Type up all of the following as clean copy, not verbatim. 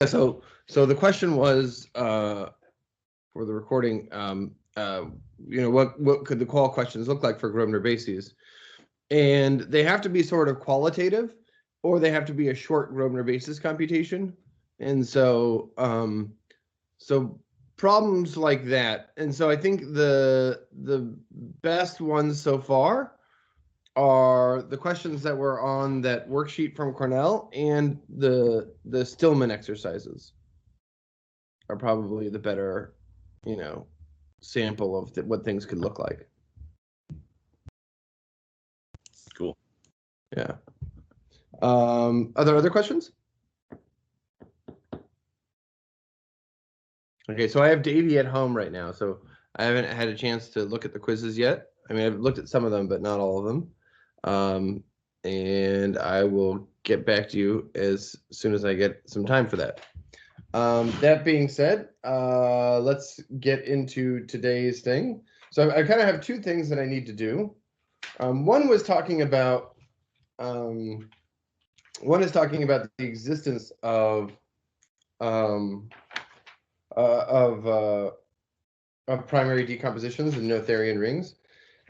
Yeah, so the question was for the recording, what could the qual questions look like for Grosvenor bases? And they have to be sort of qualitative, or they have to be a short Grosvenor basis computation. And so so problems like that. And so I think the best ones so far are the questions that were on that worksheet from Cornell, and the Stillman exercises are probably the better, sample of what things could look like. Cool. Yeah. Are there other questions? Okay, so I have Davey at home right now, so I haven't had a chance to look at the quizzes yet. I mean, I've looked at some of them, but not all of them. And I will get back to you as soon as I get some time for that. That being said, let's get into today's thing. So I kind of have two things that I need to do. One was talking about the existence of primary decompositions and Noetherian rings,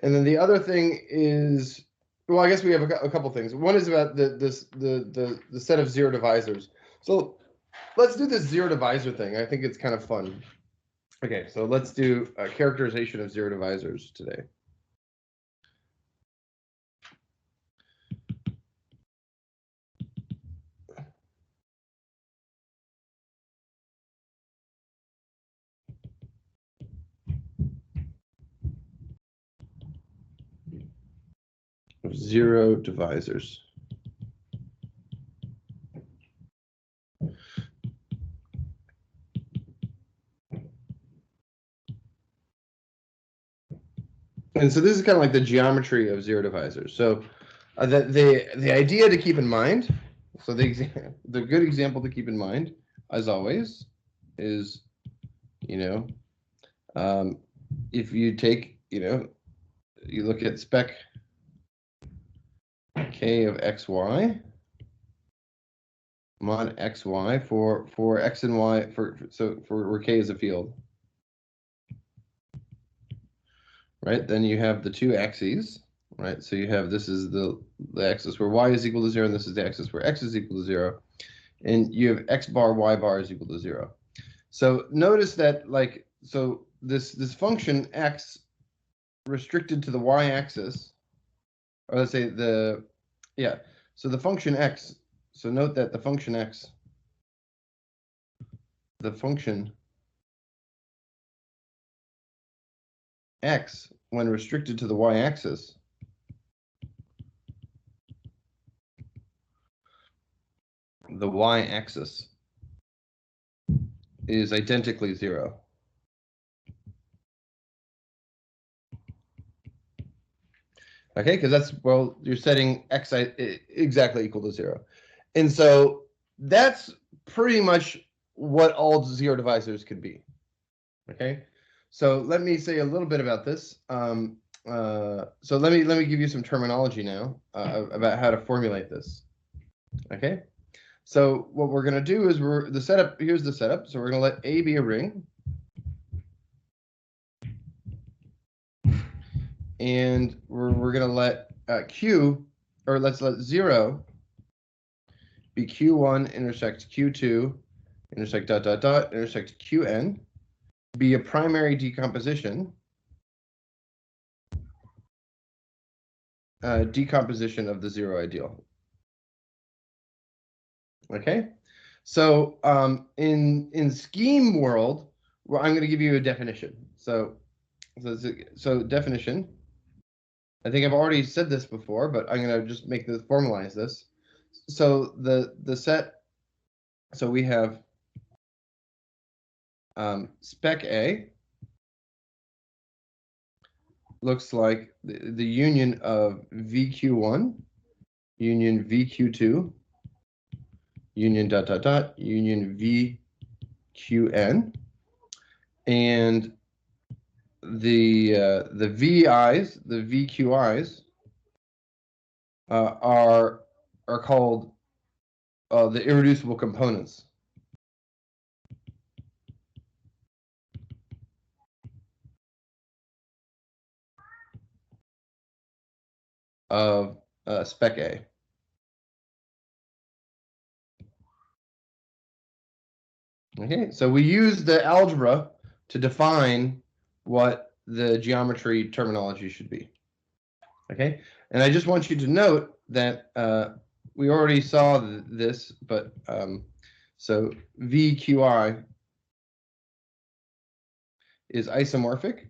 and then the other thing is, well, I guess we have a couple things. One is about the set of zero divisors. So let's do this zero divisor thing. I think it's kind of fun. Okay, so let's do a characterization of zero divisors today. Zero divisors. And so this is kind of like the geometry of zero divisors. So the idea to keep in mind, so the good example to keep in mind, as always, is, if you take, you look at spec k of xy, mod xy for x and y, for where k is a field, right? Then you have the two axes, right? So you have, this is the axis where y is equal to 0, and this is the axis where x is equal to 0, and you have x bar, y bar is equal to 0. So notice that, like, so this function x restricted to the y-axis, or let's say so the function x, so note that the function x, when restricted to the y-axis, the y-axis is identically 0. Okay, because that's, well, you're setting x exactly equal to 0. And so that's pretty much what all zero divisors could be. Okay, so let me say a little bit about this. So let me give you some terminology now about how to formulate this. Okay, so what we're going to do is here's the setup. So we're going to let A be a ring. And we're going to let Q, or let's let 0 be Q1 intersect Q2 intersect ... intersect Qn, be a primary decomposition of the zero ideal. Okay, so in scheme world, well, I'm going to give you a definition. So definition. I think I've already said this before, but I'm going to just formalize this. So the set. So we have spec A looks like the union of VQ1, union VQ2, union ... union VQN, and the VIs, the VQIs, are called the irreducible components of spec A. Okay, so we use the algebra to define what the geometry terminology should be. Okay, and I just want you to note that we already saw this, but so VQI is isomorphic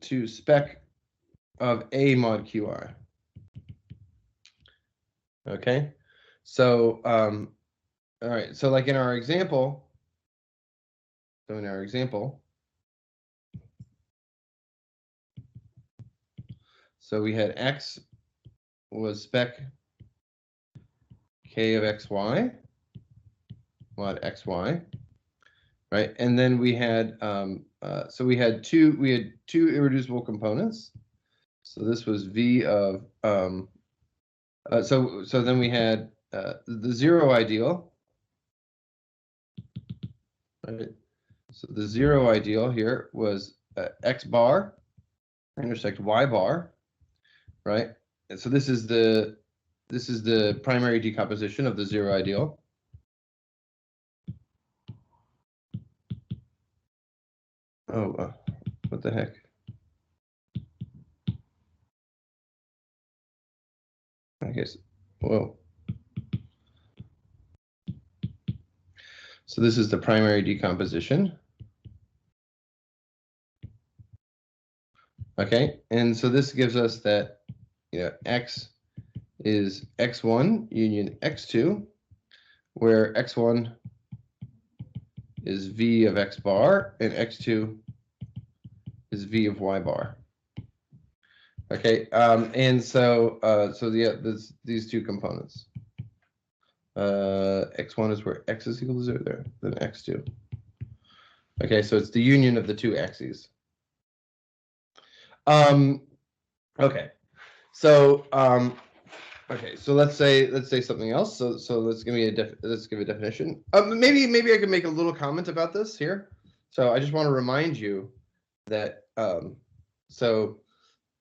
to spec of A mod QI. Okay, so all right, so like in our example, so we had X was spec K of XY mod XY, right? And then we had so we had two irreducible components. So this was V of so then we had the zero ideal, right? So the zero ideal here was X bar intersect Y bar, right? And so this is the primary decomposition of the zero ideal. Oh, what the heck? I guess, whoa. So this is the primary decomposition. Okay, and so this gives us that, X is X1 union X2, where X1 is V of X bar and X2 is V of Y bar. Okay, and so these two components. X1 is where X is equal to 0 there, then X2. Okay, so it's the union of the two axes. Okay, so okay, so let's say something else. So let's give a definition. Maybe I could make a little comment about this here. So I just want to remind you that so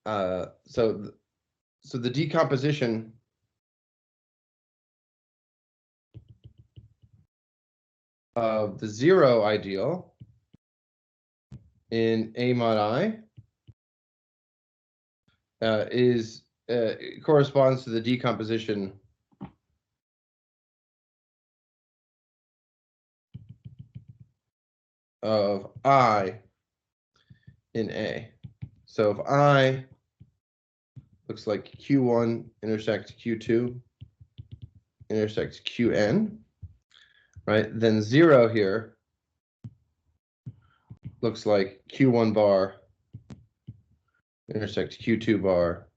the decomposition of the zero ideal in A mod I corresponds to the decomposition of I in A. So if I looks like Q1 intersects Q2 intersects Qn, right? Then 0 here looks like Q1 bar intersects Q2 bar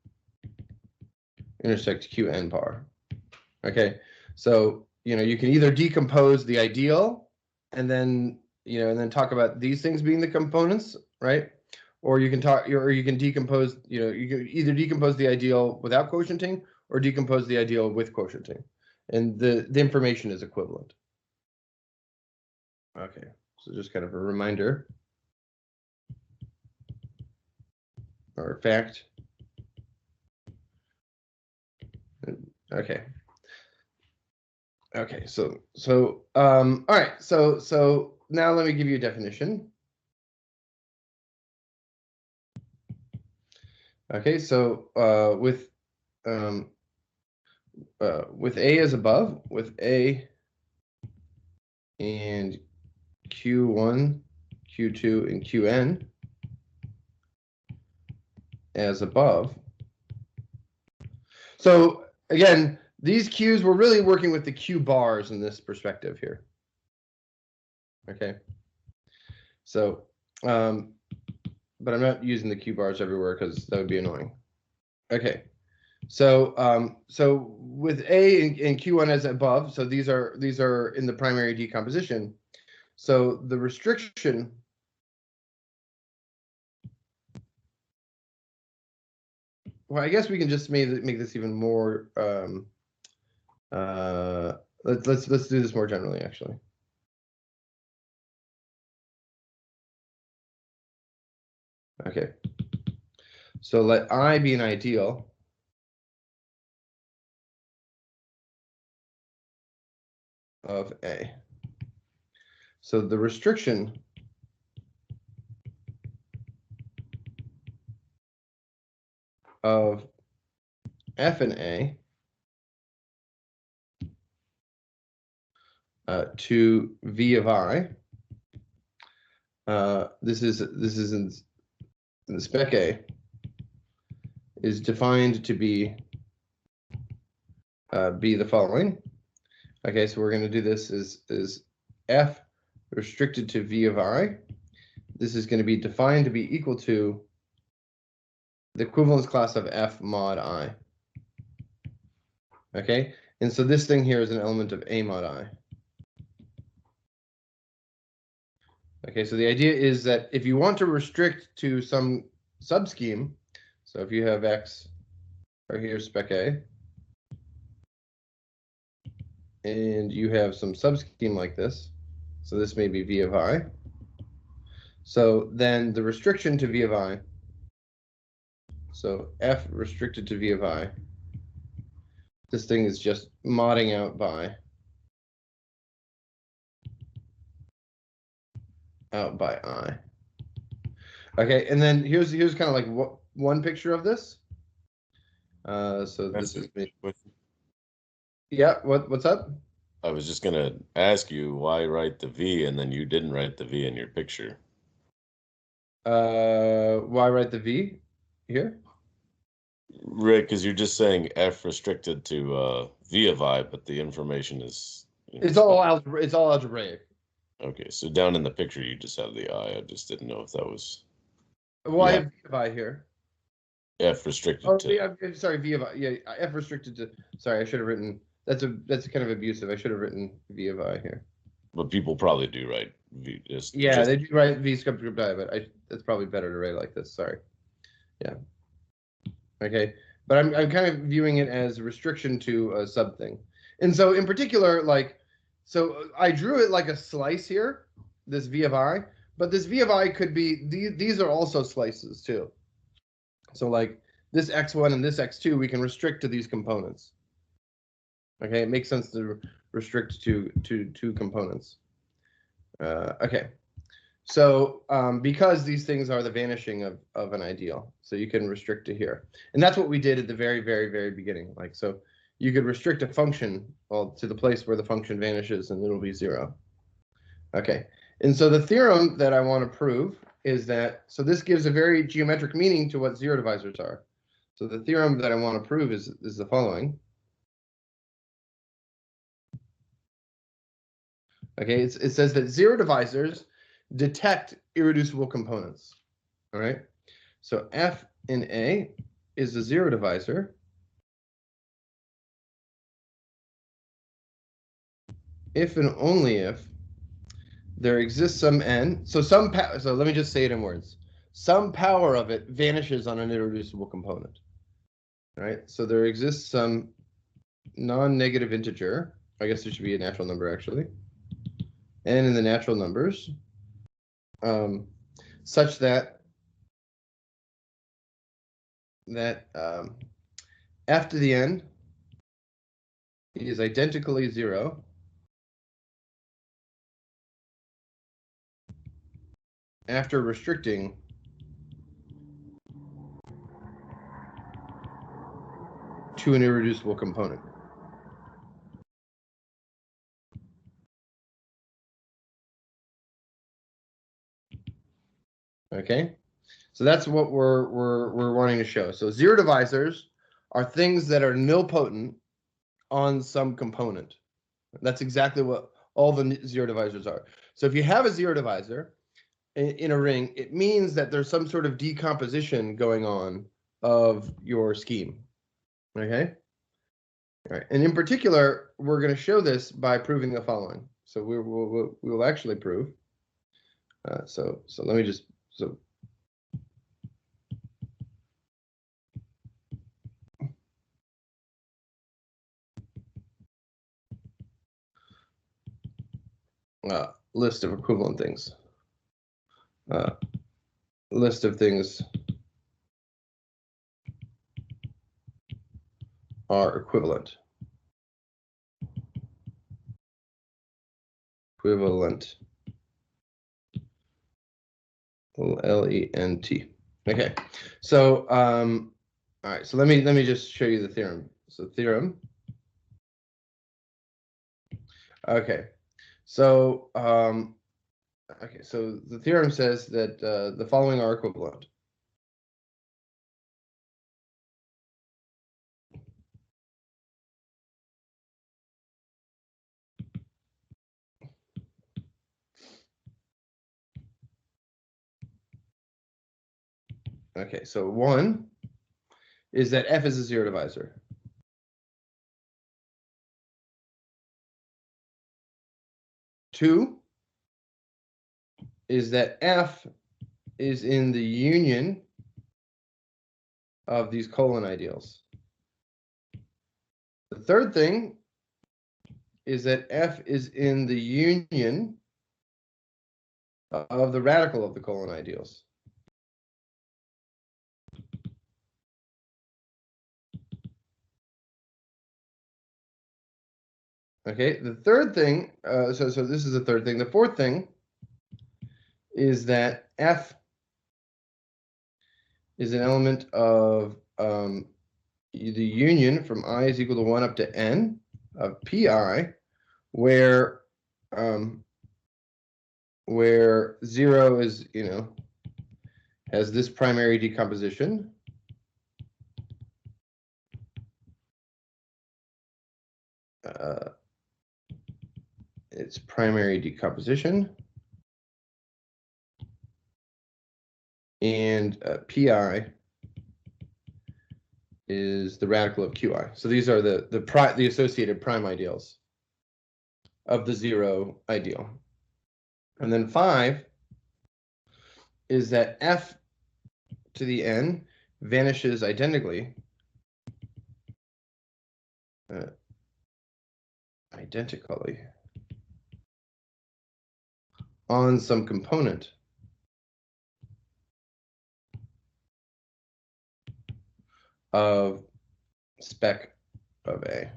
intersects Qn bar. Okay, so you can either decompose the ideal and then talk about these things being the components, right? Or you can decompose, you can either decompose the ideal without quotienting or decompose the ideal with quotienting, and the information is equivalent. Okay, so just kind of a reminder or fact. Okay. Okay, so all right, so now let me give you a definition. Okay, so with A as above, with A and Q1, Q2, and Qn as above. So again, these Qs, we're really working with the Q bars in this perspective here. Okay. So, but I'm not using the Q bars everywhere because that would be annoying. Okay. So, so with A and Q1 as above, so these are in the primary decomposition. So the restriction well, I guess we can just make this even more. Let's do this more generally, actually. Okay. So let I be an ideal. of A. So the restriction of F in A to V of I. This is in the spec A, is defined to be the following. Okay, so we're going to do this is F restricted to V of I. This is going to be defined to be equal to the equivalence class of F mod I. Okay, and so this thing here is an element of A mod I. Okay, so the idea is that if you want to restrict to some subscheme, so if you have X, or here's spec A, and you have some subscheme like this, so this may be V of I. So then the restriction to V of I, so F restricted to V of I, this thing is just modding out by I. Okay, and then here's kind of like one picture of this. So this is me. Yeah, what's up? I was just gonna ask you why write the V and then you didn't write the V in your picture. Why write the V here? Right, because you're just saying F restricted to V of I, but the information is It's all algebraic. Okay, so down in the picture you just have the I. I just didn't know if that was. Well, I have V of I here. F restricted to. Sorry, V of I. Yeah, F restricted to. Sorry, I should have written. That's kind of abusive. I should have written V of I here. But people probably do write V. They do write V subscript I, but that's probably better to write like this. Sorry. Yeah. Okay, but I'm kind of viewing it as a restriction to a sub thing, and so in particular, like, so I drew it like a slice here, this V of I, but this V of I could be these are also slices too. So like this x1 and this x2, we can restrict to these components. Okay, it makes sense to restrict to two components. Okay. So because these things are the vanishing of an ideal, so you can restrict to here. And that's what we did at the very, very, very beginning. Like, so you could restrict a function, well, to the place where the function vanishes and it'll be 0. Okay, and so the theorem that I want to prove is that, so this gives a very geometric meaning to what zero divisors are. So the theorem that I want to prove is the following. Okay, it says that zero divisors detect irreducible components. All right, so F in A is a zero divisor if and only if there exists some n. So so let me just say it in words. Some power of it vanishes on an irreducible component. All right, so there exists some non-negative integer. I guess it should be a natural number actually. N in the natural numbers, such that f to the n is identically 0 after restricting to an irreducible component. Okay, so that's what we're wanting to show. So zero divisors are things that are nilpotent on some component. That's exactly what all the zero divisors are. So if you have a zero divisor in a ring, it means that there's some sort of decomposition going on of your scheme. Okay. All right. And in particular, we're going to show this by proving the following. So we will actually prove. So let me just list of equivalent things. List of things are equivalent. equivalent. L-E-N-T. Okay, so all right, so let me just show you the theorem. So theorem. Okay, so so the theorem says that the following are equivalent. Okay, so one is that F is a zero divisor. Two is that F is in the union of these colon ideals. The third thing is that F is in the union of the radical of the colon ideals. Okay, the third thing, so this is the third thing. The fourth thing is that F is an element of the union from I is equal to 1 up to n of pi, where 0 is, has this primary decomposition. Its primary decomposition, and pi is the radical of qi. So these are the associated prime ideals of the zero ideal. And then 5 is that F to the n vanishes identically on some component of spec of A.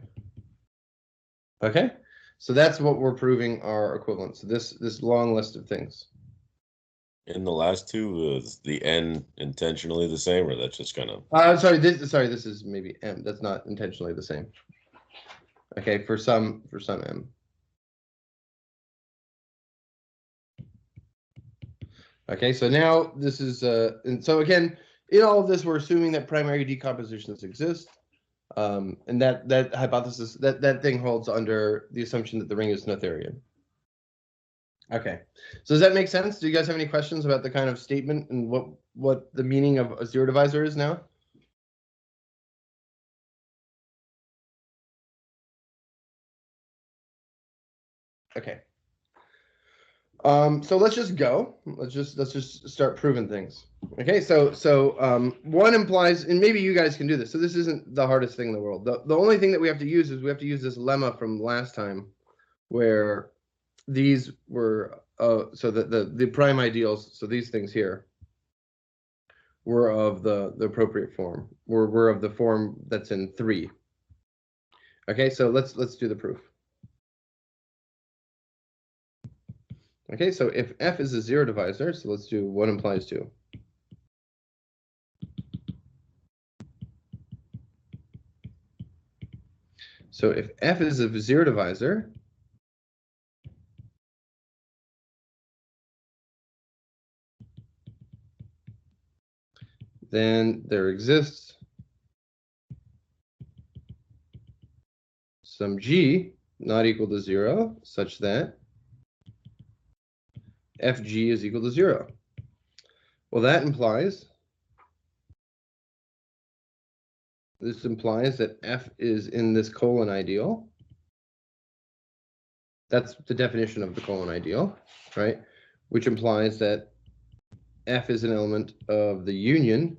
Okay, so that's what we're proving are equivalent. So this long list of things. In the last two, is the n intentionally the same, or that's just kind of? This is maybe m. That's not intentionally the same. Okay, for some m. Okay, so now this is and so again, in all of this, we're assuming that primary decompositions exist, and that hypothesis that thing holds under the assumption that the ring is Noetherian. Okay, so does that make sense? Do you guys have any questions about the kind of statement and what the meaning of a zero divisor is now? Okay. So let's just go. Let's just start proving things. Okay, so one implies, and maybe you guys can do this. So this isn't the hardest thing in the world. The only thing that we have to use is we have to use this lemma from last time, where these were so the prime ideals. So these things here were of the appropriate form. Were of the form that's in 3. Okay, so let's do the proof. Okay, so if F is a zero divisor, so let's do 1 implies 2. So if F is a zero divisor, then there exists some G not equal to 0 such that Fg is equal to 0. Well, that implies, this implies that F is in this colon ideal. That's the definition of the colon ideal, right? Which implies that F is an element of the union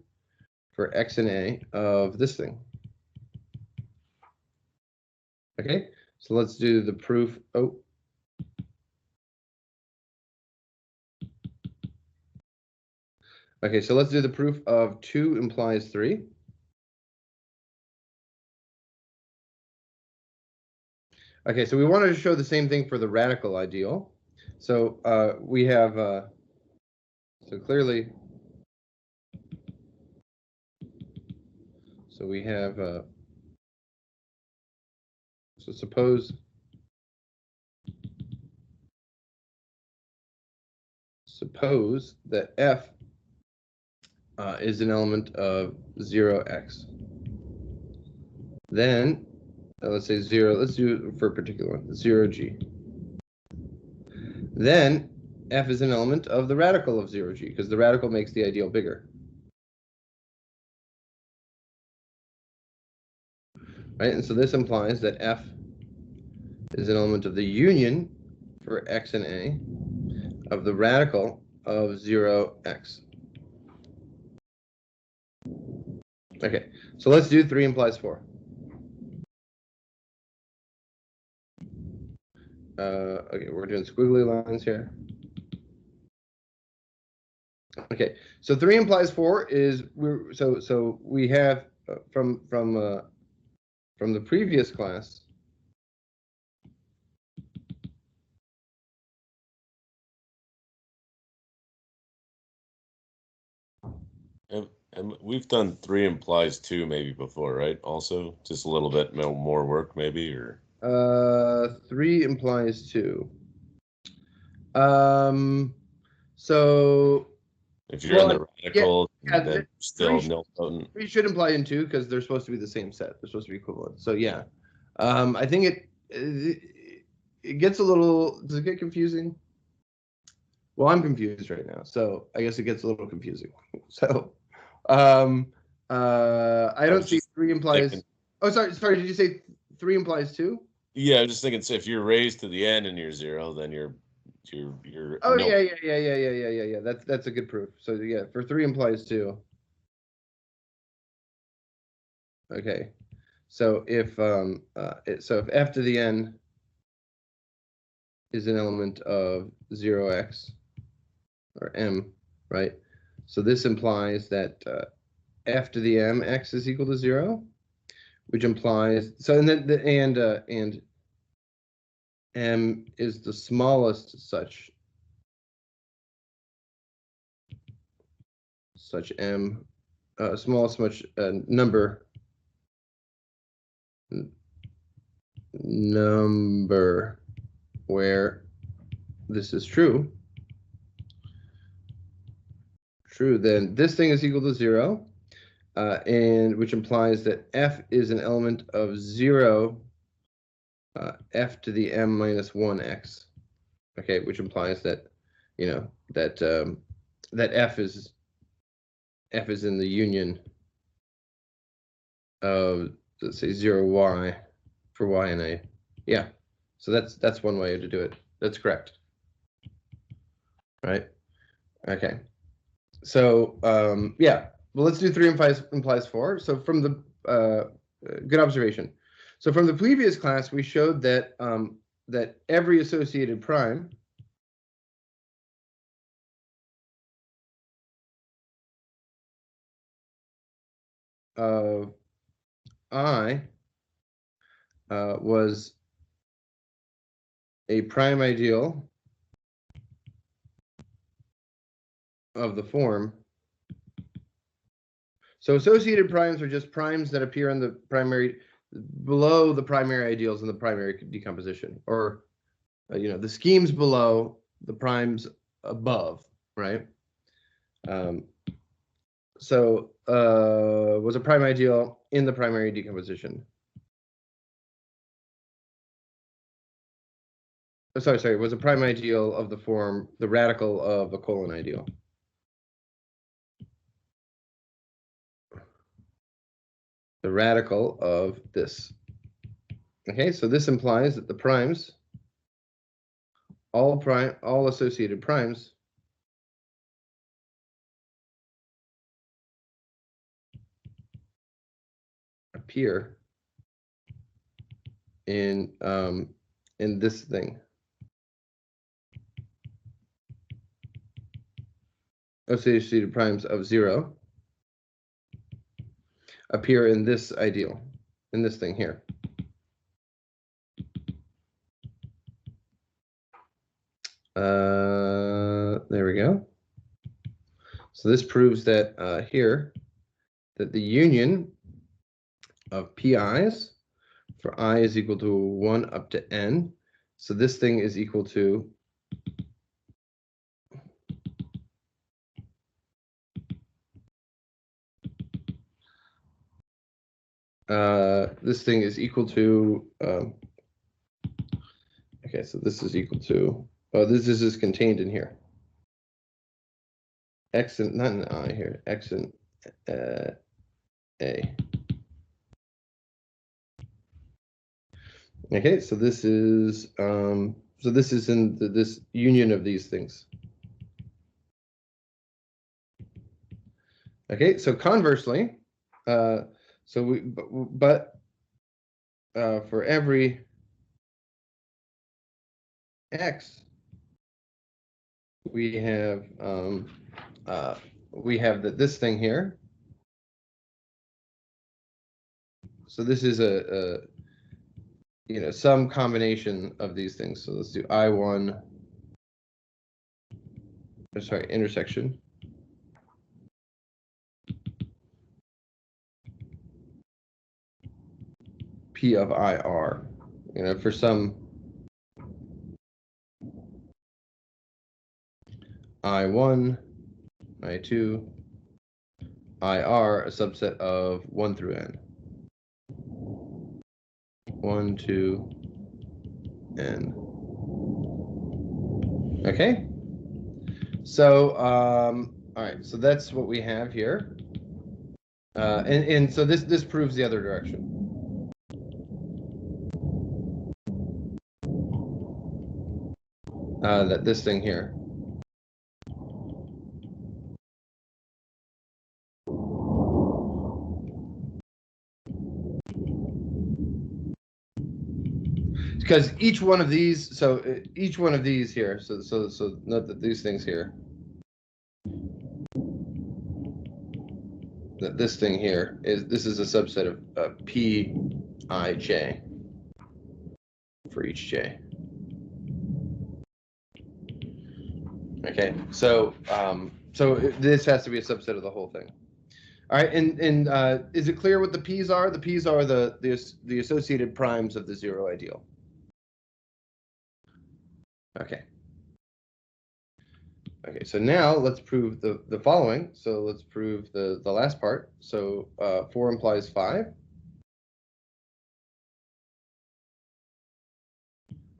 for X and A of this thing. Okay, so let's do the proof. Oh. Okay, so let's do the proof of 2 implies 3. Okay, so we wanted to show the same thing for the radical ideal. So we have, so clearly, so we have, so suppose that F is an element of 0x. Then, let's say 0, let's do for a particular one, 0g. Then F is an element of the radical of 0g, because the radical makes the ideal bigger. Right, and so this implies that F is an element of the union for x and a of the radical of 0x. Okay, so let's do 3 implies 4. Okay, we're doing squiggly lines here. Okay, so 3 implies 4 is so we have from the previous class. And we've done 3 implies 2 maybe before, right? Also, just a little bit more work maybe, or 3 implies 2. So if you're in the radical, then still 3 nilpotent. 3 should imply in 2 because they're supposed to be the same set. They're supposed to be equivalent. So yeah, I think it gets a little. Does it get confusing? Well, I'm confused right now, so I guess it gets a little confusing. So, I don't see 3 implies. Oh, sorry. Did you say 3 implies 2? Yeah, I'm just thinking. So if you're raised to the n and you're 0, then you're. Oh yeah. That's a good proof. So yeah, for 3 implies 2. Okay, so if if f to the n is an element of 0x or m, right? So this implies that f to the m x is equal to 0, which implies and m is the smallest such m smallest much number where this is true, then this thing is equal to 0, and which implies that f is an element of 0 f to the m minus 1x. Okay, which implies that that f is in the union of, let's say, 0y for y and a. Yeah, so that's one way to do it. That's correct. Right. Okay. So yeah, well, let's do 3 implies 4. So from the good observation. So from the previous class, we showed that that every associated prime of I was a prime ideal of the form. So associated primes are just primes that appear in the primary, below the primary ideals in the primary decomposition, or the schemes below the primes above, right? So was a prime ideal in the primary decomposition. Oh, sorry, was a prime ideal of the form the radical of a colon ideal. The radical of this. Okay, so this implies that the primes, all associated primes, appear in this thing. Associated primes of 0 appear in this ideal, in this thing here. There we go. So this proves that here, that the union of PIs for I is equal to 1 up to n. So this thing is equal to this thing is equal to okay, so this is equal to this is contained in here. X and not an I here, X and A. Okay, so this is in this union of these things. Okay, so conversely, for every x, we have this thing here. So this is a some combination of these things. So let's do I1. Sorry, intersection. P of IR, for some I1, I2, IR, a subset of 1 through n. 1, 2, n. Okay. So, all right. So that's what we have here, and so this proves the other direction. That this thing here. Because each one of these, each one of these here, so note that these things here, that this thing here this is a subset of Pij for each j. Okay, so this has to be a subset of the whole thing. All right, and is it clear what the p's are? The p's are the associated primes of the zero ideal. Okay. Okay, so now let's prove the following. So let's prove the last part. So 4 implies 5.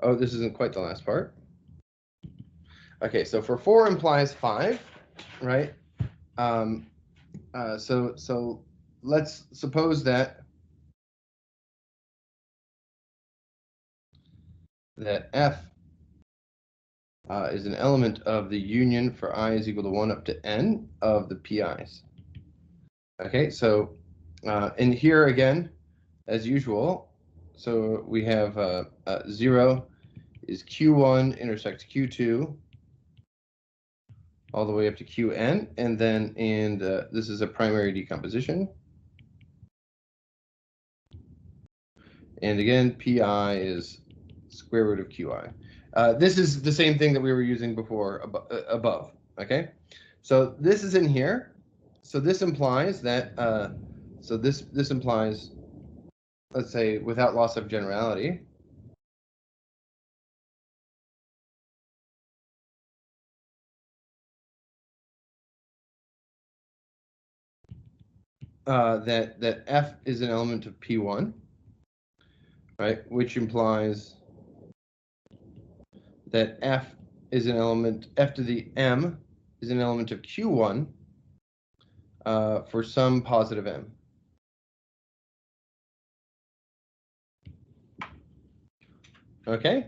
Oh, this isn't quite the last part. Okay, so for 4 implies 5, right? So let's suppose that f is an element of the union for I is equal to 1 up to n of the PIs. Okay, so and here again, as usual, so we have 0 is Q1 intersects Q2 all the way up to Qn, and then this is a primary decomposition. And again, Pi is square root of Qi. This is the same thing that we were using before above. Okay, so this is in here. So this implies that this implies, let's say, without loss of generality, that f is an element of P1, right? Which implies that f is an element, f to the m is an element of Q1 for some positive m. Okay,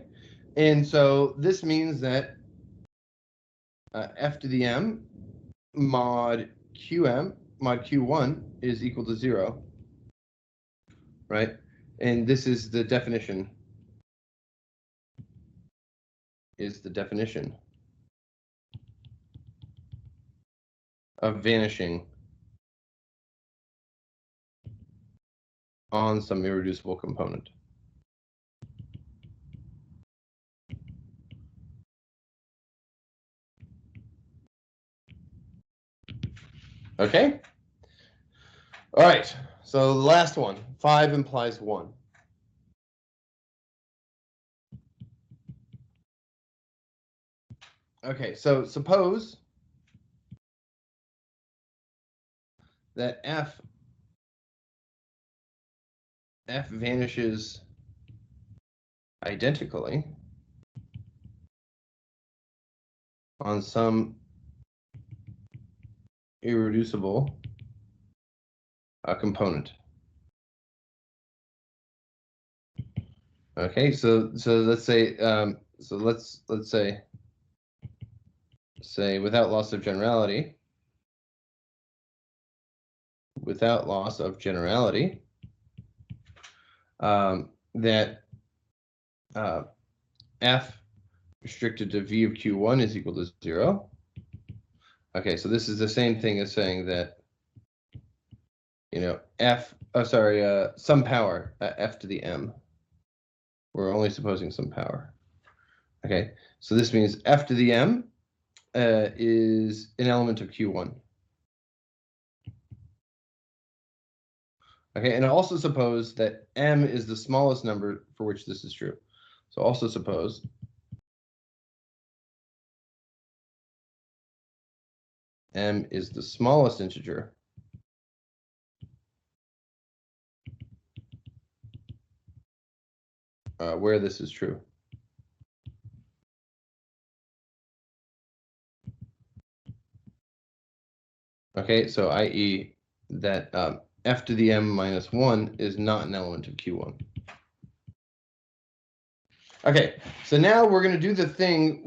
and so this means that f to the m mod Q1 is equal to 0, right? And this is the definition. Of vanishing on some irreducible component. Okay. All right. So the last one, 5 implies 1. Okay, so suppose that f vanishes identically on some irreducible component. Okay, so let's say let's say without loss of generality, that f restricted to v of q1 is equal to 0. Okay, so this is the same thing as saying that, some power, f to the m. We're only supposing some power. Okay, so this means f to the m is an element of q1. Okay, and also suppose that m is the smallest number for which this is true. So also suppose m is the smallest integer where this is true. Okay, so i.e. that f to the m minus 1 is not an element of q1. Okay, so now we're going to do the thing.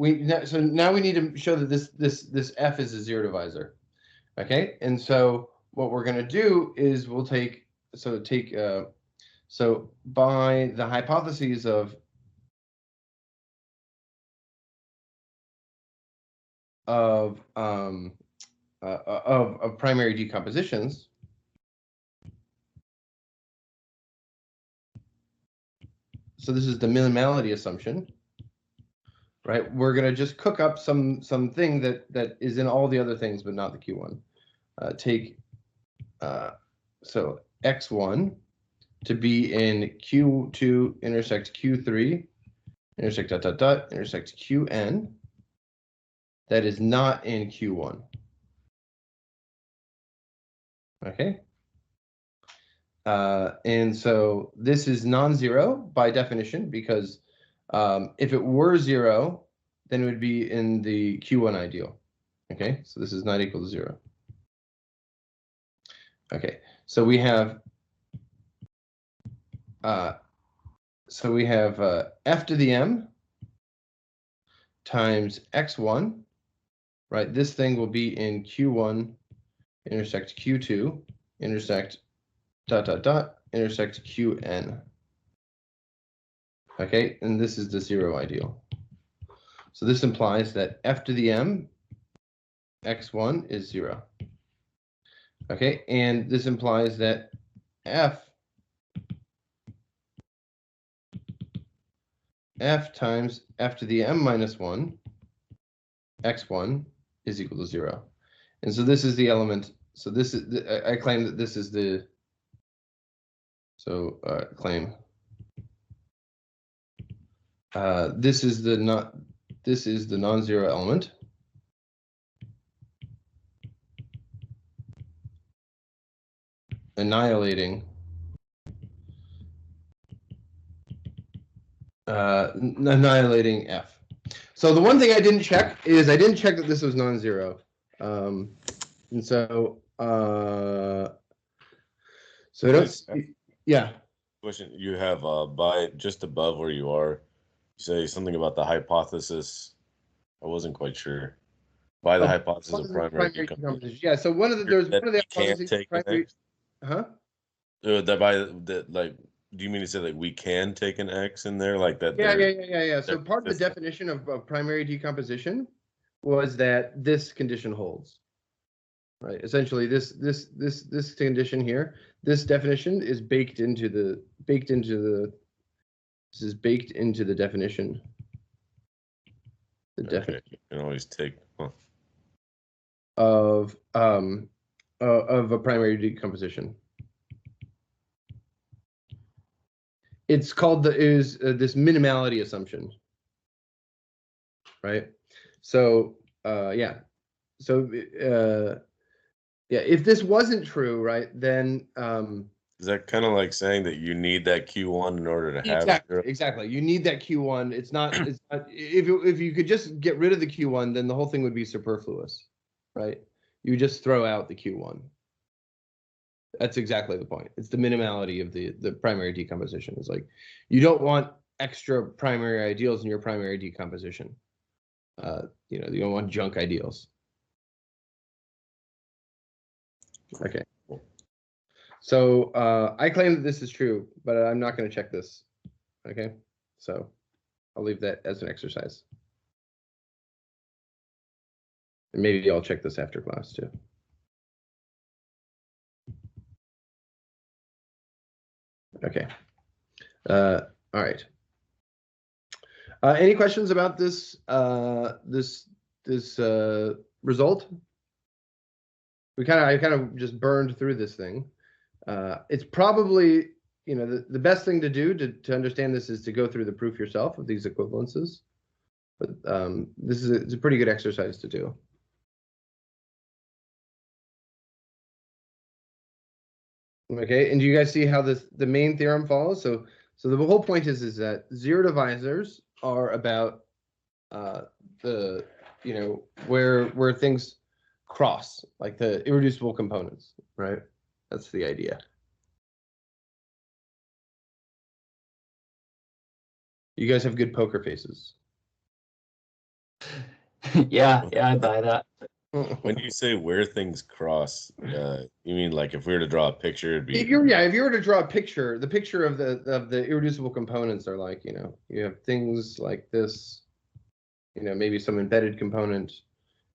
So now we need to show that this f is a zero divisor. Okay, and so what we're going to do is we'll take so by the hypotheses of primary decompositions. So this is the minimality assumption, right? We're going to just cook up something that is in all the other things, but not the Q1. So X1 to be in Q2 intersect Q3 intersect ... intersect Qn that is not in Q1. Okay. And so this is non-zero by definition, because if it were 0, then it would be in the Q1 ideal. Okay, so this is not equal to 0. Okay, so we have f to the m times x1, right? This thing will be in Q1 intersect Q2 intersect ... intersect Qn. Okay, and this is the 0 ideal. So this implies that f to the m x1 is 0. Okay, and this implies that f times f to the m minus 1 x1 is equal to 0. And so this is the element. So this is I claim that this is the claim this is the non-zero element. Annihilating f. So the one thing I didn't check is I didn't check that this was non-zero, and so I don't. Yeah. Question you have by just above where you are, you say something about the hypothesis. I wasn't quite sure. By the hypothesis of primary decomposition. Yeah. So there's one of the hypotheses. Take primary. Huh? Do you mean to say like we can take an X in there like that? Yeah. So part of the definition of primary decomposition was that this condition holds. Right. Essentially, this condition here, this definition is baked into the definition. The definition. You can always take of of a primary decomposition. It's called this minimality assumption, right? So yeah, so yeah, if this wasn't true, right, then is that kind of like saying that you need that Q1 in order to have exactly. You need that Q1. It's not if you could just get rid of the Q1, then the whole thing would be superfluous, right? You just throw out the Q1. That's exactly the point. It's the minimality of the primary decomposition. It's like you don't want extra primary ideals in your primary decomposition. You don't want junk ideals. Okay. So I claim that this is true, but I'm not going to check this. Okay. So I'll leave that as an exercise. And maybe I'll check this after class too. Okay. All right. Any questions about this result? I kind of just burned through this thing. It's probably the best thing to do to understand this is to go through the proof yourself of these equivalences. But it's a pretty good exercise to do. Okay, and do you guys see how the main theorem follows? So the whole point is that zero divisors are about where things cross, like the irreducible components, right? That's the idea. You guys have good poker faces. Yeah, I buy that. When you say where things cross, you mean like if we were to draw a picture, it'd be if you were to draw a picture, the picture of the irreducible components are like, you have things like this, maybe some embedded component,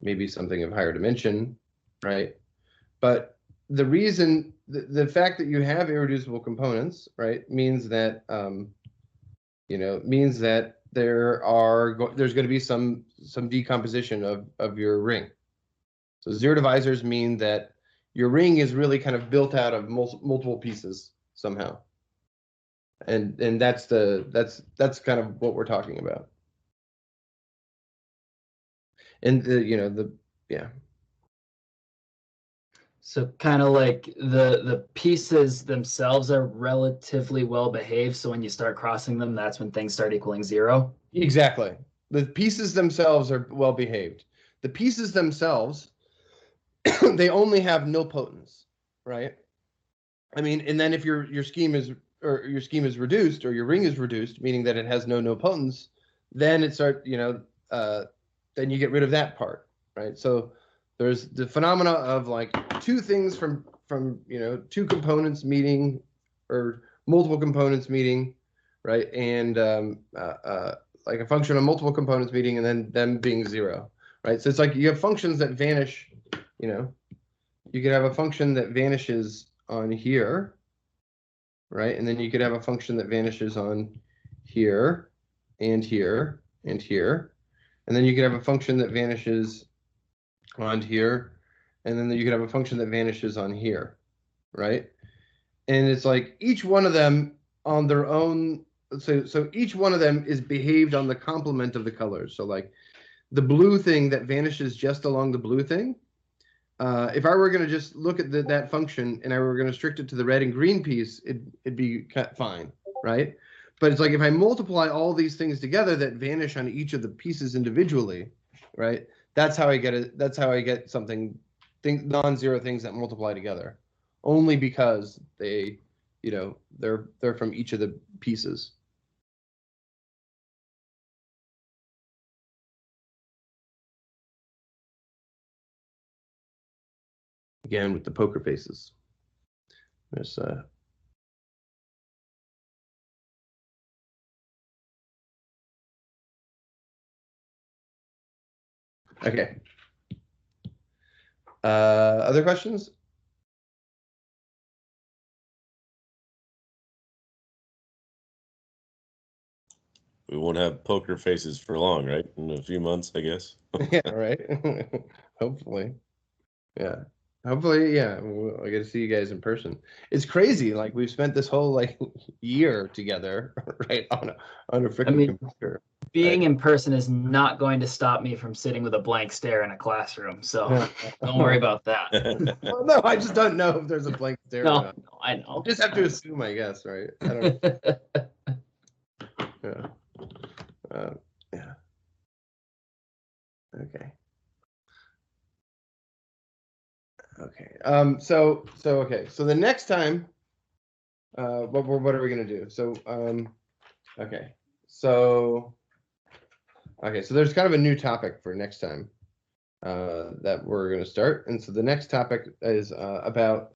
maybe something of higher dimension, right? But the reason, the fact that you have irreducible components, right, means that there's going to be some decomposition of your ring. So zero divisors mean that your ring is really kind of built out of multiple pieces somehow, and that's kind of what we're talking about. And yeah. So kind of like the pieces themselves are relatively well behaved. So when you start crossing them, that's when things start equaling zero. Exactly. The pieces themselves are well behaved. The pieces themselves, they only have nilpotence, right? I mean, and then if your scheme is reduced, or your ring is reduced, meaning that it has no nilpotence, then then you get rid of that part, right? So there's the phenomena of like two things from two components meeting, or multiple components meeting, right? And like a function of multiple components meeting and then them being zero, right? So it's like you have functions that vanish, you could have a function that vanishes on here, right? And then you could have a function that vanishes on here and here and here. And then you could have a function that vanishes on here. And then you could have a function that vanishes on here, right? And it's like each one of them on their own. So each one of them is behaved on the complement of the colors. So like the blue thing that vanishes just along the blue thing, if I were going to just look at that function and I were going to restrict it to the red and green piece, it'd be fine, right? But it's like if I multiply all these things together that vanish on each of the pieces individually, right? That's how I get it. That's how I get something, non-zero things that multiply together, only because they, they're from each of the pieces. Again, with the poker faces. There's okay. Other questions? we won't have poker faces for long, right? In a few months, I guess. Yeah, right. Hopefully. Yeah. Hopefully, yeah, I get to see you guys in person. It's crazy. Like we've spent this whole like year together, right, on a freaking mean, computer. Being Right? in person is not going to stop me from sitting with a blank stare in a classroom. So Yeah. don't worry about that. Well, no, I just don't know if there's a blank stare or No, not. no, I I know. just have to assume, I guess, right? I don't know. Yeah. Yeah. Okay. Okay. Okay. So the next time, what are we gonna do? So okay. So there's kind of a new topic for next time that we're gonna start, and so the next topic is about